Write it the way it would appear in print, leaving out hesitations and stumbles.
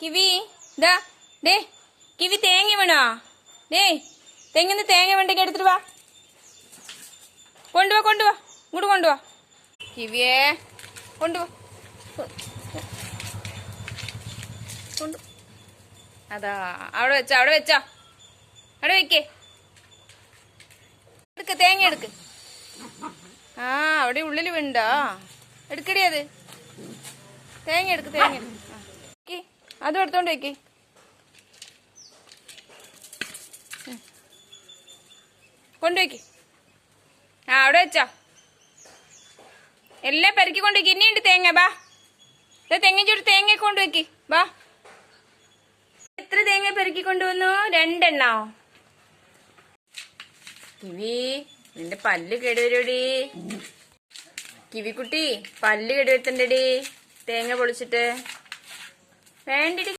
Kiwi ഇതാ ദേ kiwi തേങ്ങ വേണോ? ദേ തെങ്ങിന്ന് തേങ്ങ വേണ്ടെങ്കിൽ എടുത്തിട്ട് വാ. കൊണ്ടുവാ ഇങ്ങോട്ട് കൊണ്ടുവാ. കിവിയേ കൊണ്ടുവാ. അതാ അവിടെ വെച്ചോ അവിടെ വെക്കേ. എടുക്ക് തേങ്ങ എടുക്ക്. ആ അവിടെ ഉള്ളിൽ വീണ്ടോ? എടുക്കടി അത്. തേങ്ങ എടുക്ക്. അതും എടുത്തോണ്ട് വെക്ക്. കൊണ്ടുവയ്ക്ക്. ആ അവിടെ വെച്ചോ. എല്ലാം പെറുക്കി കൊണ്ടുവയ്ക്ക്. ഇനിയുണ്ട് തേങ്ങ. ബാ തെങ്ങിൻ ചൂട് തേങ്ങ കൊണ്ടുവയ്ക്ക്. ബാ. എത്ര തേങ്ങ പെറുക്കി കൊണ്ടുവന്നു? 2 എണ്ണോ? കിവി നിന്റെ പല്ല് കേടുവരുടി. കിവിക്കുട്ടി പല്ല് കേടുവരുത്തണ്ടടി തേങ്ങ പൊളിച്ചിട്ട്. വേണ്ടടി.